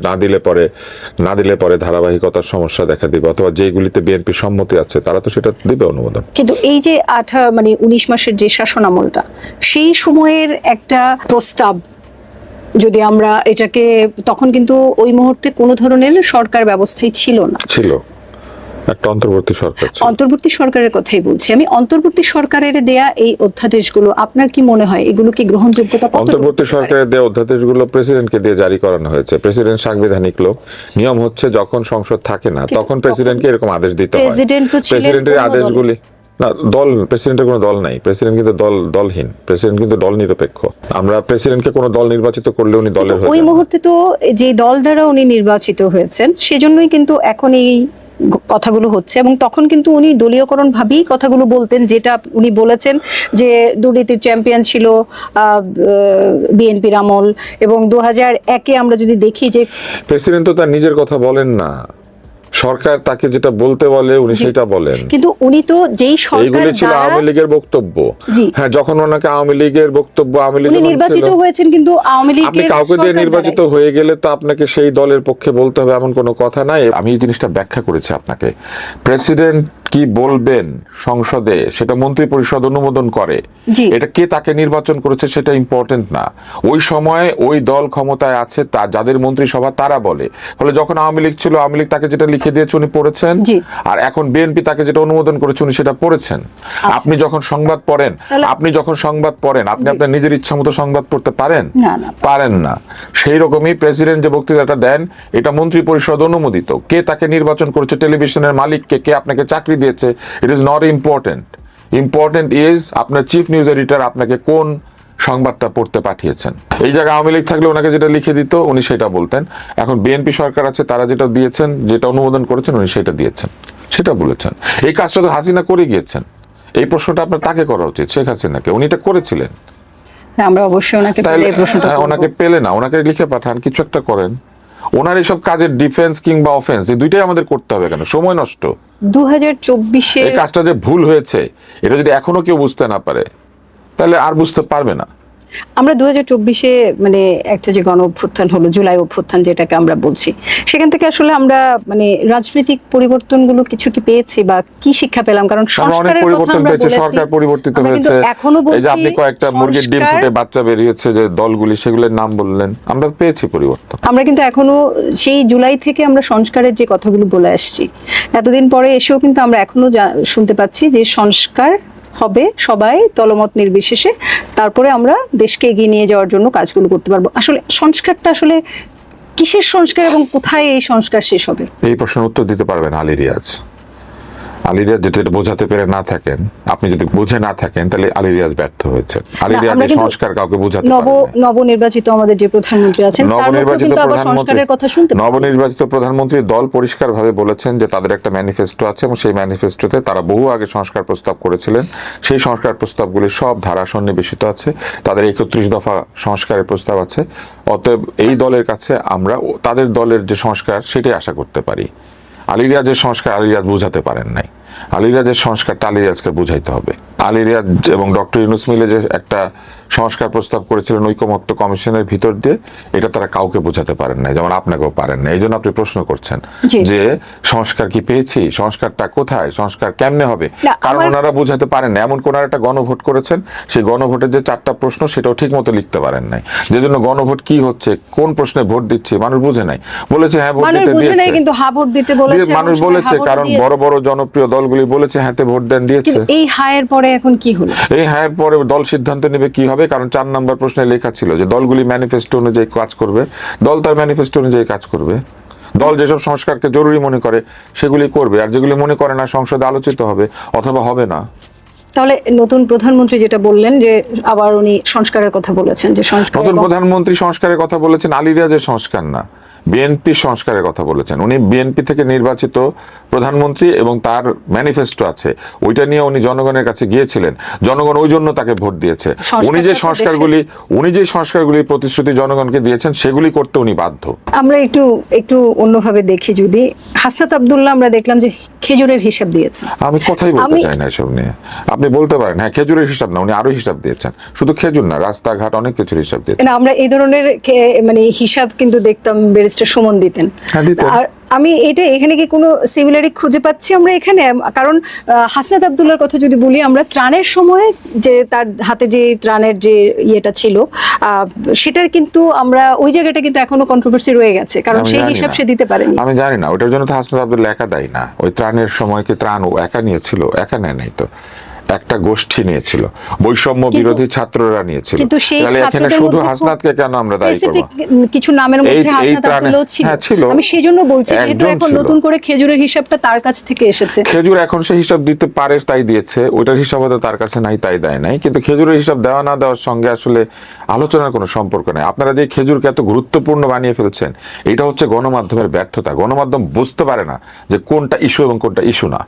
না দিলে পরে ধারাবাহিকতার সমস্যা দেখা দিবে, অথবা যেগুলিতে বিএনপি সম্মতি আছে তারা তো সেটা দিবে অনুমোদন। কিন্তু এই যে 19 মাসের যে শাসন আমলটা, সেই সময়ের একটা প্রস্তাব যদি আমরা এটাকে, তখন কিন্তু ওই মুহূর্তে কোনো ধরনের সরকার ব্যবস্থাই ছিল না, ছিল একটা অন্তর্বর্তী সরকার ছিল। অন্তর্বর্তী সরকারের কথাই বলছি আমি। অন্তর্বর্তী সরকারের দেয়া এই অধ্যাদেশগুলো আপনার কি মনে হয় এগুলো কি গ্রহণযোগ্যতা কতটুকু? অন্তর্বর্তী সরকারের দেওয়া অধ্যাদেশগুলো প্রেসিডেন্টকে দিয়ে জারি করানো হয়েছে। প্রেসিডেন্ট সাংবিধানিক লোক। নিয়ম হচ্ছে যখন সংসদ থাকে না তখন প্রেসিডেন্টকে এরকম আদেশ দিতে হয়। প্রেসিডেন্টের আদেশগুলি না, প্রেসিডেন্টের কোনো দল নাই। প্রেসিডেন্ট কিন্তু দলহীন। প্রেসিডেন্ট কিন্তু দল নিরপেক্ষ। আমরা প্রেসিডেন্টকে কোনো দল নির্বাচিত করলে উনি দলের হয়ে ওই মুহূর্তে তো যে দল দ্বারা উনি নির্বাচিত হয়েছেন সেজন্যই কিন্তু এখন এই কথাগুলো হচ্ছে, এবং তখন কিন্তু উনি দলীয়করণ ভাবেই কথাগুলো বলতেন, যেটা উনি বলেছেন যে দুর্নীতির চ্যাম্পিয়ন ছিল বিএনপির আমল। এবং 2001-এ আমরা যদি দেখি যে প্রেসিডেন্ট তো তার নিজের কথা বলেন না, সরকার তাকে যেটা বলতে বলে উনি সেটা বলেন। কিন্তু উনি তো যেই সরকার, এইগুলো ছিল আওয়ামী লীগের বক্তব্য। হ্যাঁ, যখন ওনাকে আওয়ামী লীগের বক্তব্য, আওয়ামী লীগ নির্বাচিত হয়েছেন, কিন্তু আওয়ামী লীগের আপনি কাউকে দিয়ে নির্বাচিত হয়ে গেলে তো আপনাকে সেই দলের পক্ষে বলতে হবে এমন কোনো কথা নাই। আমি এই জিনিসটা ব্যাখ্যা করেছি আপনাকে। প্রেসিডেন্ট কি বলবেন সংসদে সেটা মন্ত্রী পরিষদ অনুমোদন করে। এটা কে তাকে নির্বাচন করেছে সেটা ইম্পর্টেন্ট না। ওই সময় ওই দল ক্ষমতায় আছে, তা যাদের মন্ত্রিসভা তারা বলে। ফলে যখন আওয়ামী লীগ ছিল, আওয়ামী লীগ তাকে যেটা লিখে দিয়েছে উনি পড়েছেন, আর এখন বিএনপি তাকে যেটা অনুমোদন করেছে উনি সেটা পড়েছেন। আপনি যখন সংবাদ পড়েন, আপনি আপনার নিজের ইচ্ছা মতো সংবাদ পড়তে পারেন? পারেন না। সেই রকমই প্রেসিডেন্ট যে বক্তৃতাটা দেন এটা মন্ত্রী পরিষদ অনুমোদিত। কে তাকে নির্বাচন করেছে, টেলিভিশনের মালিককে, কে আপনাকে চাকরি দিয়েছে, it is not important. Important is আপনার চিফ নিউজ এডিটর আপনাকে কোন সংবাদটা পড়তে পাঠিয়েছেন। এই জায়গায় আওয়ামী লীগ থাকলে ওনাকে যেটা লিখে দিত উনি সেটা বলতেন। এখন বিএনপি সরকার আছে, তারা যেটা দিয়েছেন, যেটা অনুমোদন করেছেন উনি সেটা দিয়েছেন, সেটা বলেছেন। এই কাজটা তো হাসিনা করে গিয়েছেন। এই প্রশ্নটা আপনার তাকে করা উচিত, শেখ হাসিনাকে। উনি এটা করেছিলেন। আমরা অবশ্যই ওনাকে পেলে না, ওনাকে লিখে পাঠান, কিছু একটা করেন। ওনার এইসব কাজের ডিফেন্স কিংবা অফেন্স এই দুইটাই আমাদের করতে হবে কেন? সময় নষ্ট। 2024-এ এই কাজটা যে ভুল হয়েছে এটা যদি এখনো কেউ বুঝতে না পারে তাহলে আর বুঝতে পারবে না। আমরা 2024-এ মানে একটা যে গণ অভ্যুত্থান হলো, জুলাই অভ্যুত্থান যেটাকে আমরা বলছি, সেখান থেকে আসলে আমরা মানে রাজনৈতিক পরিবর্তনগুলো কিছু কি পেয়েছি বা কি শিক্ষা পেলাম? কারণ সংস্কারের পরিবর্তন হয়েছে, সরকার পরিবর্তিত হয়েছে। এই যে আপনি কয়েকটা মুরগির ডিম ফুটে বাচ্চা বেরিয়েছে যে দলগুলি, সেগুলোর নাম বললেন, আমরা পেয়েছি পরিবর্তন। আমরা কিন্তু এখনো সেই জুলাই থেকে আমরা সংস্কারের যে কথাগুলো বলে আসছি, এতদিন পরে এসেও কিন্তু আমরা এখনো শুনতে পাচ্ছি যে সংস্কার হবে সবাই দলমত নির্বিশেষে, তারপরে আমরা দেশকে এগিয়ে নিয়ে যাওয়ার জন্য কাজগুলো করতে পারবো। আসলে সংস্কারটা আসলে কিসের সংস্কার এবং কোথায় এই সংস্কার শেষ হবে? এই প্রশ্নের উত্তর দিতে পারবেন আলী রিয়াজ। আলী রিয়াজ যদি বোঝাতে পেরে না থাকেন, আপনি যদি বুঝে না থাকেন, তাহলে আলী রিয়াজ ব্যর্থ হয়েছে। আলী রিয়াজ সংস্কার কাউকে বোঝাতে পারে না। নবনির্বাচিত আমাদের যে প্রধানমন্ত্রী আছেন, নবনির্বাচিত প্রধানমন্ত্রী দল পরিষ্কারভাবে বলেছেন যে তাদের একটা ম্যানিফেস্টো আছে এবং সেই ম্যানিফেস্টোতে তারা বহু আগে সংস্কার প্রস্তাব করেছিলেন। সেই সংস্কার প্রস্তাবগুলি সব ধারা সন্নিবেশিত আছে। তাদের 31 দফা সংস্কারের প্রস্তাব আছে। অতএব এই দলের কাছে আমরা তাদের দলের যে সংস্কার সেটাই আশা করতে পারি। আলী রিয়াজের সংস্কার আলী রিয়াজ বুঝাতে পারেন নাই। আলী রিয়াজের সংস্কারটা আলী রিয়াজকে বুঝাইতে হবে। আলী রিয়াজ এবং ডক্টর ইউনূস মিলে যে একটা সংস্কার প্রস্তাব করেছিলেন ঐকমত্য কমিশনের ভিতর দিয়ে, এটা তারা কাউকে বোঝাতে পারেন নাই, যেমন আপনাকেও পারেন না। এই জন্য আপনি প্রশ্ন করছেন যে সংস্কার কি পেয়েছি, সংস্কারটা কোথায়, সংস্কার কেমনে হবে, কারণ ওনারা বুঝাতে পারেন না। এমন কোন একটা গণভোট করেছেন, সেই গণভোটের যে 4টা প্রশ্ন সেটাও ঠিক মতো লিখতে পারেন নাই, যে জন্য গণভোট কি হচ্ছে, কোন প্রশ্নে ভোট দিচ্ছে মানুষ বুঝে নাই। বলেছে হ্যাঁ ভোট দিতে দিয়েছে, কিন্তু হ্যাঁ ভোট দিতে বলেছে, মানুষ বলেছে, কারণ বড় বড় জনপ্রিয় দলগুলি বলেছে হ্যাঁতে ভোট দেন দিয়েছে। এই হায়ের পরে এখন কি হলো? এই হায়ের পরে দল সিদ্ধান্ত নেবে কি হবে, কারণ 4 নম্বর প্রশ্নে লেখা ছিল যে দলগুলি ম্যানিফেস্টো অনুযায়ী কাজ করবে। দল তার ম্যানিফেস্টো অনুযায়ী কাজ করবে। দল যেসব সংস্কারকে জরুরি মনে করে সেগুলি করবে, আর যেগুলি মনে করে না সংসদে আলোচিত হবে অথবা হবে না। তাহলে নতুন প্রধানমন্ত্রী যেটা বললেন যে আবার উনি সংস্কারের কথা বলেছেন, যে সংস্কার, নতুন প্রধানমন্ত্রী সংস্কারের কথা বলেছেন, আলী রিয়াজের সংস্কার না, বিএনপি সংস্কারের কথা বলেছেন। উনি বিএনপি থেকে নির্বাচিত প্রধানমন্ত্রী এবং তার ম্যানিফেস্টো আছে, ওইটা নিয়ে উনি জনগণের কাছে গিয়েছিলেন, জনগণ ওই জন্য তাকে ভোট দিয়েছে। উনি যে সংস্কারগুলি প্রতিশ্রুতি জনগণকে দিয়েছেন সেগুলি করতে উনি বাধ্য। আমরা একটু অন্যভাবে দেখি, যদি হাসনাত আব্দুল্লাহ আমরা দেখলাম যে খেজুরের হিসাব দিয়েছে। আমি কথাই বলতে চাই না এসব নিয়ে। আপনি বলতে পারেন হ্যাঁ খেজুরের হিসাব না, উনি আরো হিসাব দিয়েছেন, শুধু খেজুর না, রাস্তাঘাট অনেক কিছুর হিসাব দিয়েছেন। আমরা এই ধরনের মানে হিসাব কিন্তু দেখতাম ব্যারিস্টার সুমন দিতেন। আর আমি এখানে কি কোনো সিমিলারিটি খুঁজে পাচ্ছি আমরা এখানে? কারণ হাসনাত আব্দুল্লাহর কথা যদি বলি, আমরা ত্রাণের সময় যে তার হাতে যে ত্রাণের যে ইয়েটা ছিল, সেটার কিন্তু আমরা ওই জায়গাটা কিন্তু এখনো কন্ট্রোভার্সি রয়ে গেছে, কারণ সেই হিসাব সে দিতে পারেনি। আমি জানি না, ওটার জন্য তো হাসনাত আব্দুল্লাহ একা দায়ী না। ওই ত্রাণের সময় কি ত্রাণ ও একা নিয়েছিল? একা নেয় নাই তো, একটা গোষ্ঠী নিয়েছিল, বৈষম্য বিরোধী ছাত্ররা নিয়েছিল। তাহলে এখানে শুধু হাসনাতকে কেন আমরা দায়ী করব? কিছু নামের মধ্যে হাসনাত আব্দুল্লাহ ছিল। আমি সেজন্য বলছি, যেহেতু এখন নতুন করে খেজুরের হিসাবটা তার কাছ থেকে এসেছে, খেজুর এখন সে হিসাব দিতে পারে তাই দিয়েছে, ওইটার হিসাব হয়তো তার কাছে নাই তাই দেয় নাই। কিন্তু খেজুরের হিসাব দেওয়া না দেওয়ার সঙ্গে আসলে আলোচনার কোনো সম্পর্ক নেই। আপনারা যে খেজুরকে এত গুরুত্বপূর্ণ বানিয়ে ফেলছেন, এটা হচ্ছে গণমাধ্যমের ব্যর্থতা। গণমাধ্যম বুঝতে পারে না যে কোনটা ইস্যু এবং কোনটা ইস্যু না।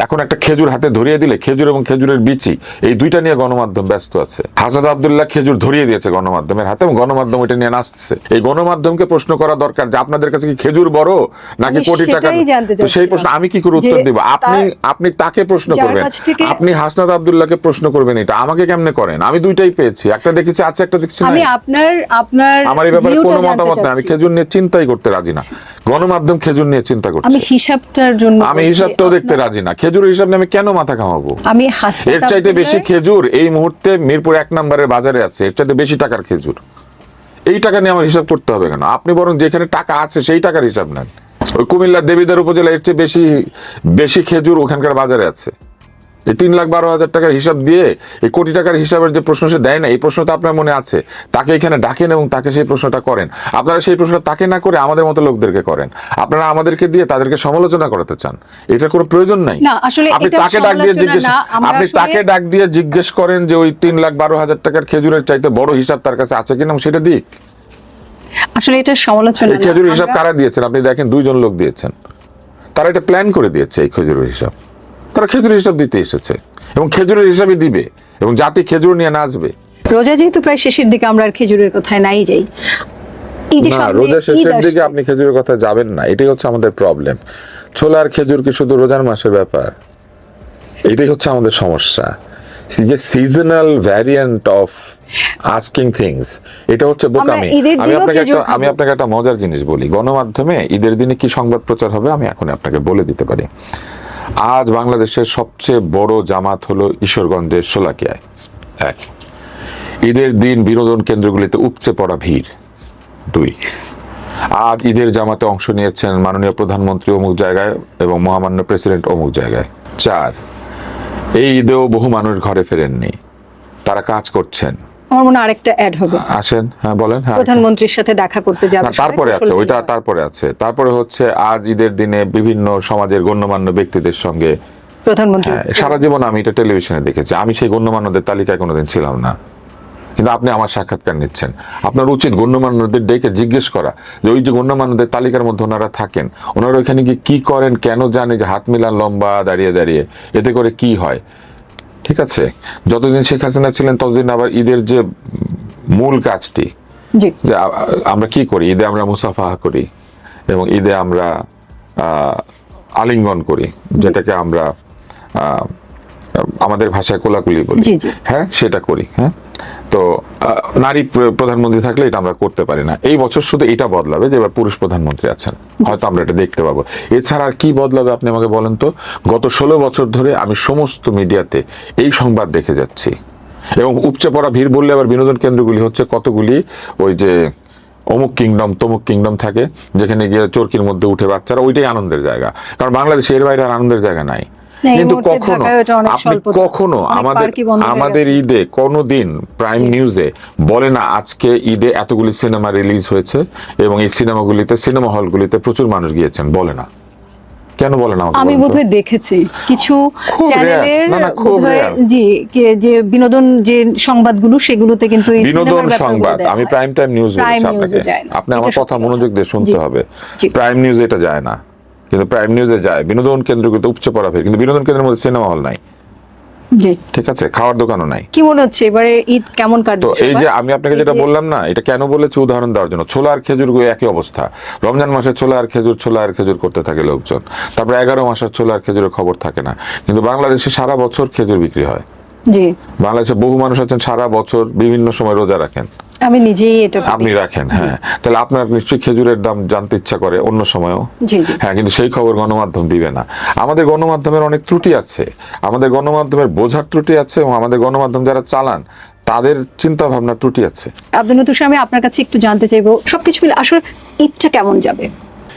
এখন একটা খেজুর হাতে ধরিয়ে দিলে খেজুর এবং খেজুরের বিচি, এই দুইটা নিয়ে গণমাধ্যম ব্যস্ত আছে। হাসনাত আব্দুল্লাহ খেজুর ধরিয়ে দিয়েছে গণমাধ্যমের হাতে এবং গণমাধ্যম এটা নিয়ে নাচতেছে। এই গণমাধ্যমকে প্রশ্ন করা দরকার যে আপনাদের কাছে কি খেজুর বড় নাকি কোটি টাকা? সেই প্রশ্ন আমি কি করে উত্তর দিব? আপনি তাকে প্রশ্ন করবেন, আপনি হাসনাত আব্দুল্লাহকে প্রশ্ন করবেন, এটা আমাকে কেমনে করেন? আমি দুইটাই পেয়েছি, একটা দেখেছি আছে, একটা দেখছি না। আমার এই ব্যাপারে কোনো মতামত নেই। আমি খেজুর নিয়ে চিন্তাই করতে রাজি না। গণমাধ্যম খেজুর নিয়ে চিন্তা করছে। আমি হিসাবটাও দেখতে রাজি না। খেজুরের হিসাব নিয়ে আমি কেন মাথা ঘামাবো? এর চাইতে বেশি খেজুর এই মুহূর্তে মিরপুর 1 নম্বরের বাজারে আছে, এর চাইতে বেশি টাকার খেজুর। এই টাকা নিয়ে আমার হিসাব করতে হবে কেন? আপনি বরং যেখানে টাকা আছে সেই টাকার হিসাব নেন। ওই কুমিল্লার দেবিদ্বার উপজেলা এর চেয়ে বেশি খেজুর ওখানকার বাজারে আছে। এই 3,12,000 টাকার হিসাব দিয়ে এই কোটি টাকার হিসাবের যে প্রশ্ন সে দেয় না, এই প্রশ্নটা আপনার মনে আছে, তাকে এখানে ডাকেন এবং তাকে সেই প্রশ্নটা করেন। আপনারা সেই প্রশ্নটা তাকে না করে আমাদের মতো লোকদেরকে করেন। আপনারা আমাদেরকে দিয়ে তাদেরকে সমালোচনা করাতে চান, এটা কোনো প্রয়োজন নাই। আপনি তাকে ডাক দিয়ে জিজ্ঞেস করেন যে ওই 3,12,000 টাকার খেজুরের চাইতে বড় হিসাব তার কাছে আছে কিনা, সেটা দিক। আসলে এটা সমালোচনা না। খেজুরের হিসাব কারা দিয়েছেন? আপনি দেখেন 2 জন লোক দিয়েছেন, তারা এটা প্ল্যান করে দিয়েছে। এই খেজুরের হিসাব তারা খেজুরের হিসাব দিতে এসেছে এবং খেজুরের হিসাবই দিবে এবং জাতি খেজুর নিয়ে নাচবে। রোজা যেহেতু প্রায় শেষের দিকে, আমরা আর খেজুরের কথায় নাই যাই। না, রোজা শেষের দিকে আপনি খেজুরের কথা যাবেন না, এটাই হচ্ছে আমাদের প্রবলেম। ছোলা আর খেজুর কি শুধু রোজার মাসের ব্যাপার? এটাই হচ্ছে আমাদের সমস্যা, যে seasonal variant of asking things, এটা হচ্ছে বোকামি। আমি আপনাকে একটা মজার জিনিস বলি, গণমাধ্যমে ঈদের দিনে কি সংবাদ প্রচার হবে আমি এখন আপনাকে বলে দিতে পারি। আজ বাংলাদেশের সবচেয়ে বড় জামাত হলো ঈশ্বরগঞ্জের শোলাকিয়ায়। ঈদের দিন বিনোদন কেন্দ্রগুলিতে উপচে পড়া ভিড়। 2, আজ ঈদের জামাতে অংশ নিয়েছেন মাননীয় প্রধানমন্ত্রী অমুক জায়গায় এবং মহামান্য প্রেসিডেন্ট অমুক জায়গায়। 4, এই ঈদেও বহু মানুষ ঘরে ফেরেননি, তারা কাজ করছেন। আমার মনে আরেকটা অ্যাড হবে। আসেন, হ্যাঁ বলেন। প্রধানমন্ত্রীর সাথে দেখা করতে যাবে, তারপরে আছে ওইটা, তারপরে হচ্ছে আজ ঈদের দিনে বিভিন্ন সমাজের গণ্যমান্য ব্যক্তিদের সঙ্গে প্রধানমন্ত্রী। সারা জীবন আমি এটা টেলিভিশনে দেখেছি, আমি সেই গণ্যমান্যদের তালিকায় কোনোদিন ছিলাম না, কিন্তু আপনি আমার সাক্ষাৎকার নিচ্ছেন। আপনার উচিত গণ্যমান্যদের ডেকে জিজ্ঞেস করা যে ওই যে গণ্যমান্যদের তালিকার মধ্যে ওনারা থাকেন, ওনারা ওইখানে গিয়ে কি করেন, কেন জানে যে হাত মিলান লম্বা দাঁড়িয়ে দাঁড়িয়ে, এতে করে কি হয়? ঠিক আছে, যতদিন শেখ হাসিনা ছিলেন ততদিন আবার ঈদের যে মূল কাজটি, যে আমরা কি করি, ঈদে আমরা মুসাফাহা করি এবং ঈদে আমরা আলিঙ্গন করি, যেটাকে আমরা আমাদের ভাষায় কোলাকুলি বলি, হ্যাঁ সেটা করি। হ্যাঁ, তো নারী প্রধানমন্ত্রী থাকলে এটা আমরা করতে পারি না। এই বছর শুধু এটা বদলাবে যে এবার পুরুষ প্রধানমন্ত্রী আছেন, হয়তো আমরা এটা দেখতে পাবো। এছাড়া আর কি বদলাবে আপনি আমাকে বলেন তো? গত 16 বছর ধরে আমি সমস্ত মিডিয়াতে এই সংবাদ দেখে যাচ্ছি এবং উপচে পড়া ভিড় বললে আবার বিনোদন কেন্দ্রগুলি হচ্ছে কতগুলি ওই যে অমুক কিংডম তমুক কিংডম থাকে, যেখানে গিয়ে চরকির মধ্যে উঠে বাচ্চারা, ওইটাই আনন্দের জায়গা। কারণ বাংলাদেশে এর বাইরে আর আনন্দের জায়গা নাই। কিন্তু কখনো আমাদের ঈদে কোনোদিন প্রাইম নিউজে বলে না আজকে ঈদে এতগুলি সিনেমা রিলিজ হয়েছে এবং এই সিনেমাগুলিতে, সিনেমা হলগুলিতে প্রচুর মানুষ গিয়েছেন, বলে না। কেন বলেন আমাকে? আমি বলুন তো। বোধহয় দেখেছি কিছু খুব চ্যানেলের rare, না, না, খুব বোধহয় rare। জি যে বিনোদন যে সংবাদগুলো সেগুলোতে কিন্তু এই বিনোদন সিনেমার ব্যাপারগুলো সংবাদ, দেয়া আমি হয়। প্রাইম টাইম নিউজ প্রাইম বলেছি নিউজে আপনাকে। যায় না। আপনি এটা আমার সত্যি কথা মনোযোগ দিয়ে শুনতে জি, হবে। জি। প্রাইম নিউজে এটা যায় না, কিন্তু প্রাইম নিউজে যায় বিনোদন কেন্দ্রগুলোতে উপচে পড়া ভিড়, কিন্তু বিনোদন কেন্দ্রের মধ্যে সিনেমা হল নাই, জি। ঠিক আছে, খাওয়ার দোকানও নাই। কি মনে হচ্ছে এবারে ঈদ কেমন তো কাটবে এই সবার? যে আমি আপনাকে এই যেটা যে- বললাম না, এটা কেন বলেছি উদাহরণ দেওয়ার জন্য। ছোলা আর খেজুর একই অবস্থা, রমজান মাসে ছোলা আর খেজুর করতে থাকে লোকজন, তারপরে 11 মাসের ছোলা আর খেজুরের খবর থাকে না। কিন্তু বাংলাদেশে সারা বছর খেজুর বিক্রি হয়। জি, বাংলাদেশে বহু মানুষ আছেন সারা বছর বিভিন্ন সময় রোজা রাখেন, আমি নিজেই এটা করি। আপনি রাখেন, হ্যাঁ, তাহলে আপনার নিশ্চয়ই খেজুরের দাম জানতে ইচ্ছা করে অন্য সময়ও। জি, জি। হ্যাঁ, কিন্তু সেই খবর গণমাধ্যম দিবে না। আমাদের গণমাধ্যমের অনেক ত্রুটি আছে, আমাদের গণমাধ্যমের বোঝার ত্রুটি আছে, এবং আমাদের গণমাধ্যম যারা চালান তাদের চিন্তা ভাবনার ত্রুটি আছে। আব্দুল নতুন আমি আপনার কাছে একটু জানতে চাইবো সবকিছু মিলে আসলে ঈদটা কেমন যাবে?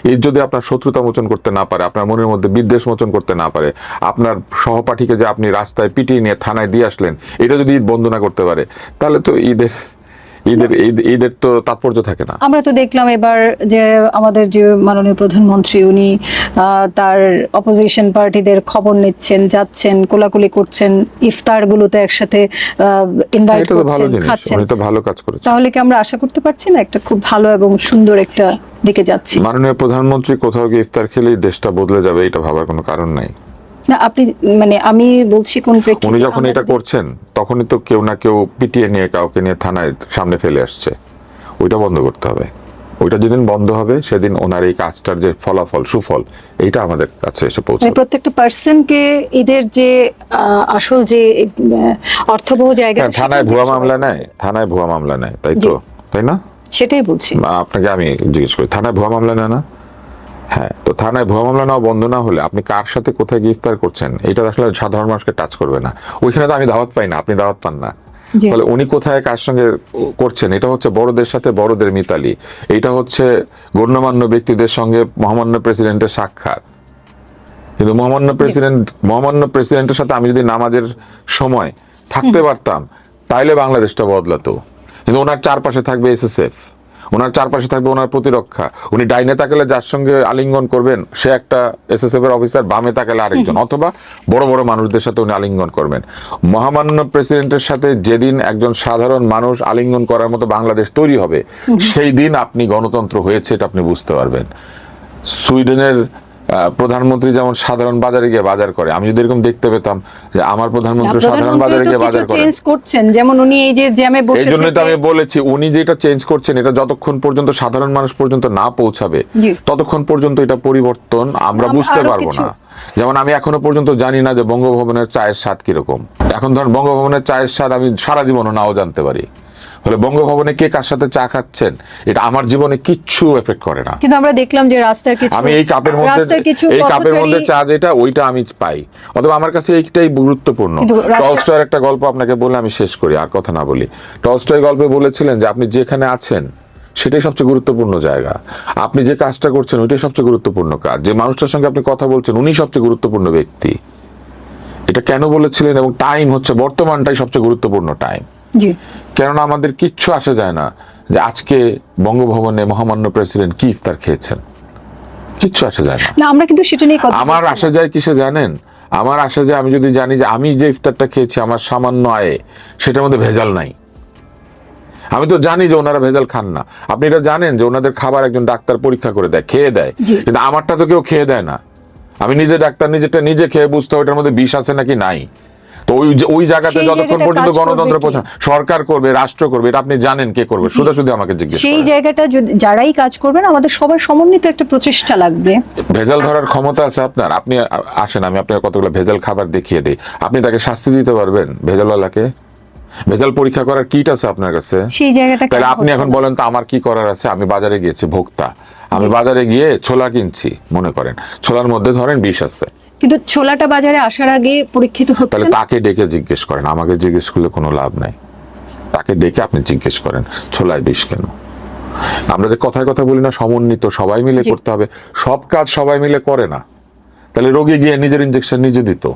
এই যদি আপনার শত্রুতা মোচন করতে না পারে, আপনার মনের মধ্যে বিদ্বেষ মোচন করতে না পারে, আপনার সহপাঠীকে যে আপনি রাস্তায় পিটিয়ে নিয়ে থানায় দিয়ে আসলেন, এটা যদি ঈদ বন্ধ না করতে পারে, তাহলে তো ঈদের তো তাৎপর্য থাকে না। আমরা তো দেখলাম এবার যে আমাদের যে মাননীয় প্রধানমন্ত্রী উনি তার অপোজিশন পার্টিদের খবর নিচ্ছেন, যাচ্ছেন, কোলাকুলি করছেন, ইফতারগুলোতে একসাথে ইনভাইট এটা তো ভালো করছেন, জিনিস, খাচ্ছেন। উনি তো ভালো কাজ করেছেন। তাহলে কি আমরা আশা করতে পারছি না একটা খুব ভালো এবং সুন্দর একটা দিকে যাচ্ছি? মাননীয় প্রধানমন্ত্রী কোথাও গিয়ে ইফতার খেলেই দেশটা বদলে যাবে, এটা ভাবার কোনো কারণ নাই। না আপনি মানে আমি বলছি কোন প্রেক্ষিতে উনি যখন আমরা এটা যদি- করছেন তখনই তো কেউ না কেউ পিটিয়ে নিয়ে কাউকে নিয়ে থানায় সামনে ফেলে আসছে, ওইটা বন্ধ করতে হবে। ওইটা যেদিন বন্ধ হবে সেদিন ওনার এই কাজটার যে ফলাফল সুফল এইটা আমাদের কাছে এসে মানে পৌঁছাবে। প্রত্যেকটা পার্সনকে এদের যে আসল যে অর্থবহ জায়গা হ্যাঁ, থানায় ভুয়া মামলা নেয়, থানায় ভুয়া মামলা নেয়, তাই তো, জি। তাই না? সেটাই বলছি। আপনাকে আমি জিজ্ঞেস করি, থানায় ভুয়া মামলা নেয় না? হ্যাঁ, তো থানায় ভুয়া মামলা নেওয়া বন্ধ না হলে আপনি কার সাথে কোথায় গ্রেফতার করছেন এটা আসলে সাধারণ মানুষকে টাচ করবে না। ওইখানে তো আমি দাওয়াত পাই না, আপনি দাওয়াত পান না, জি। ফলে উনি কোথায় কার সঙ্গে করছেন এটা হচ্ছে বড়দের সাথে বড়দের মিতালি, এটা হচ্ছে গণ্যমান্য ব্যক্তিদের সঙ্গে মহামান্য প্রেসিডেন্টের সাক্ষাৎ। কিন্তু মহামান্য প্রেসিডেন্টের সাথে আমি যদি নামাজের সময় থাকতে পারতাম তাইলে বাংলাদেশটা বদলাতো। কিন্তু ওনার চারপাশে থাকবে এসএসএফ, ওনার চারপাশে থাকবে ওনার প্রতিরক্ষা। উনি ডাইনে তাকালে যার সঙ্গে আলিঙ্গন করবেন সে একটা এসএসএফ এর অফিসার, বামে তাকালে আরেকজন, অথবা বড় বড় মানুষদের সাথে উনি আলিঙ্গন করবেন। মহামান্য প্রেসিডেন্টের সাথে যেদিন একজন সাধারণ মানুষ আলিঙ্গন করার মতো বাংলাদেশ তৈরি হবে সেই দিন আপনি গণতন্ত্র হয়েছে এটা আপনি বুঝতে পারবেন। সুইডেনের প্রধানমন্ত্রী যেমন সাধারণ বাজারে গিয়ে বাজার করে, আমি যদি এরকম দেখতে পেতাম যে আমার প্রধানমন্ত্রী সাধারণ বাজারে গিয়ে বাজার করে, চেঞ্জ করছেন, যেমন উনি এই যে জ্যামে বসে এই জন্যই তো থেকে- আমি বলেছি উনি যেটা চেঞ্জ করছেন এটা যতক্ষণ পর্যন্ত সাধারণ মানুষ পর্যন্ত না পৌঁছাবে জি। ততক্ষণ পর্যন্ত এটা পরিবর্তন আমরা বুঝতে আরো পারবো কিছু- না। যেমন আমি এখনো পর্যন্ত জানি না যে বঙ্গভবনের চায়ের স্বাদ কিরকম। এখন ধরেন বঙ্গভবনের চায়ের স্বাদ আমি সারা জীবনও নাও জানতে পারি, ফলে বঙ্গভবনে কে কার সাথে চা খাচ্ছেন এটা আমার জীবনে কিচ্ছু এফেক্ট করে না। কিন্তু আমরা দেখলাম যে রাস্তার কিছু আমি এই কাপের মধ্যে চা যেটা ওইটা আমি পাই, অথবা আমার কাছে এইটাই গুরুত্বপূর্ণ। কিন্তু টলস্টয়ের একটা গল্প আপনাকে বলে আমি শেষ করি, আর কথা না বলি। টলস্টয় গল্পে বলেছিলেন যে আপনি যেখানে আছেন সেটাই সবচেয়ে গুরুত্বপূর্ণ জায়গা, আপনি যে কাজটা করছেন ওইটাই সবচেয়ে গুরুত্বপূর্ণ কাজ, যে মানুষটার সঙ্গে আপনি কথা বলছেন উনি সবচেয়ে গুরুত্বপূর্ণ ব্যক্তি। এটা কেন বলেছিলেন? এবং টাইম হচ্ছে বর্তমানটাই সবচেয়ে গুরুত্বপূর্ণ টাইম। জি। কেননা আমাদের কিচ্ছু আসে যায় না যে আজকে বঙ্গভবনে মহামান্য প্রেসিডেন্ট কি ইফতার খেয়েছেন, কিচ্ছু আসে যায় না। না আমরা কিন্তু সেটা নিয়ে কথা আমার বলছি আসে না। যায় কিসে জানেন? আমার আসে যায় আমি যদি জানি যে আমি যে ইফতারটা খেয়েছি আমার সামান্য আয়ে সেটার মধ্যে ভেজাল নাই। আমি তো জানি যে ওনারা ভেজাল খান না। আপনি এটা জানেন যে ওনাদের খাবার একজন ডাক্তার পরীক্ষা করে দেয়, খেয়ে দেয়, জি। কিন্তু আমারটা তো কেউ খেয়ে দেয় না। আমি নিজে ডাক্তার, নিজেরটা নিজে খেয়ে বুঝতে হয় ওটার মধ্যে বিষ আছে নাকি নাই। তো ওই জায়গাতে সেই যতক্ষণ জায়গাটা পর্যন্ত কাজ করবে গণতন্ত্র কে? পৌঁছা, সরকার করবে, রাষ্ট্র করবে, এটা আপনি জানেন কে করবে, শুধু আমাকে জিজ্ঞেস সেই করেন। জায়গাটা যারাই কাজ করবেন আমাদের সবার সমন্বিত একটা প্রচেষ্টা লাগবে। ভেজাল ধরার ক্ষমতা আছে আপনার? আপনি আসেন আমি আপনাকে কতগুলো ভেজাল খাবার দেখিয়ে দিই, আপনি তাকে শাস্তি দিতে পারবেন ভেজালওয়ালাকে? ভেজাল পরীক্ষা করার কিট আছে আপনার কাছে? সেই জায়গাটা তাহলে কেন আপনি হচ্ছে এখন না? বলেন তো আমার কি করার আছে? আমি বাজারে গিয়েছি, ভোক্তা, আমি বাজারে গিয়ে ছোলা কিনছি, মনে করেন ছোলার মধ্যে ধরেন বিষ আছে, কিন্তু ছোলাটা বাজারে আসার আগে পরীক্ষিত হচ্ছে তাহলে না। তাকে ডেকে জিজ্ঞেস করেন, আমাকে জিজ্ঞেস করলে কোনো লাভ নাই। তাকে ডেকে আপনি জিজ্ঞেস করেন ছোলায় বিষ কেন। আমরা যে কথায় কথা বলি না সমন্বিত সবাই মিলে জি। করতে হবে, সব কাজ সবাই মিলে করে না, তাহলে রোগী গিয়ে নিজের ইনজেকশন নিজে দিত।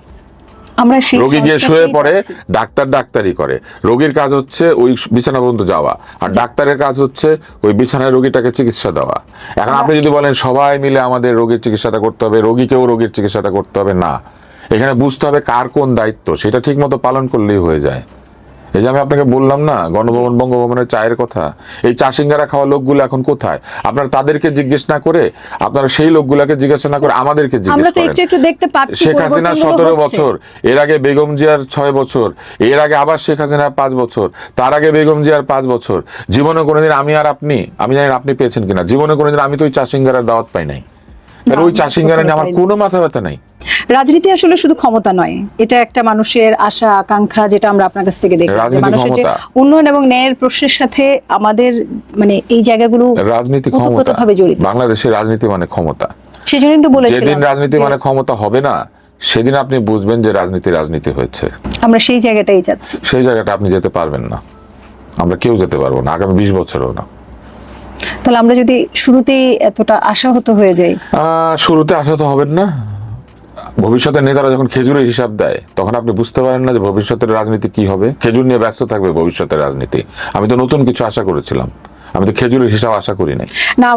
আমরা সেই রোগী গিয়ে শুয়ে সংস্কারটাই পড়ে, চাচ্ছি। ডাক্তার ডাক্তারি করে। রোগীর কাজ হচ্ছে ওই বিছানা পর্যন্ত যাওয়া, আর ডাক্তারের কাজ হচ্ছে ওই বিছানায় রোগীটাকে চিকিৎসা দেওয়া। এখন আপনি যদি বলেন সবাই মিলে আমাদের রোগীর চিকিৎসাটা করতে হবে, রোগীকেও রোগীর চিকিৎসাটা করতে হবে, না, এখানে বুঝতে হবে কার কোন দায়িত্ব, সেটা ঠিক মতো পালন করলেই হয়ে যায়। এই যে আমি আপনাকে বললাম না গণভবন বঙ্গভবনের চায়ের কথা, এই চা সিঙ্গারা খাওয়া লোকগুলো এখন কোথায়? আপনারা তাদেরকে জিজ্ঞেস না করে, আপনারা সেই লোকগুলাকে জিজ্ঞাসা না করে আমাদেরকে জিজ্ঞেস আমরা তো করেন। একটু একটু দেখতে পাচ্ছি শেখ হাসিনা পরিবর্তনগুলো 17 হচ্ছে। বছর, এর আগে বেগম জিয়ার 6 বছর, এর আগে আবার শেখ হাসিনা 5 বছর, তার আগে বেগম জিয়ার 5 বছর। জীবনে কোনোদিন আমি জানি না আপনি পেয়েছেন কিনা, জীবনে কোনোদিন আমি তো ওই চা সিঙ্গারার দাওয়াত পাই নাই। তাহলে ওই চা সিঙ্গারা নিয়ে আমার কোনো মাথা ব্যথা নাই। রাজনীতি আসলে শুধু ক্ষমতা নয়, এটা একটা মানুষের আশা আকাঙ্ক্ষা, যেটা আমরা আপনার কাছ থেকে দেখি যে রাজনীতি মানুষের যে ক্ষমতা। উন্নয়ন এবং ন্যায়ের প্রশ্নের সাথে আমাদের মানে এই জায়গাগুলো রাজনীতি ক্ষমতা, ওতপ্রোতভাবে জড়িত। বাংলাদেশের রাজনীতি মানে ক্ষমতা। সেজন্যই তো বলেছিলাম যেদিন রাজনীতি যে মানে ক্ষমতা হবে না, সেদিন আপনি বুঝবেন যে রাজনীতি হয়েছে। আমরা সেই জায়গাটাই যাচ্ছি। সেই জায়গাটা আপনি যেতে পারবেন না, আমরা কেউ যেতে পারবো না, আগামী 20 বছরও না। তাহলে আমরা যদি শুরুতেই এতটা আশাহত হয়ে যাই, শুরুতে আসা তো হবেন না। ভবিষ্যতের নেতারা যখন খেজুরের হিসাব দেয়, তখন আপনি বুঝতে পারেন না যে ভবিষ্যতের রাজনীতি কি হবে। খেজুর নিয়ে ব্যস্ত থাকবে ভবিষ্যতের রাজনীতি। আমি তো নতুন কিছু আশা করেছিলাম, আমি তো খেজুরের হিসাব আশা করি নাই। না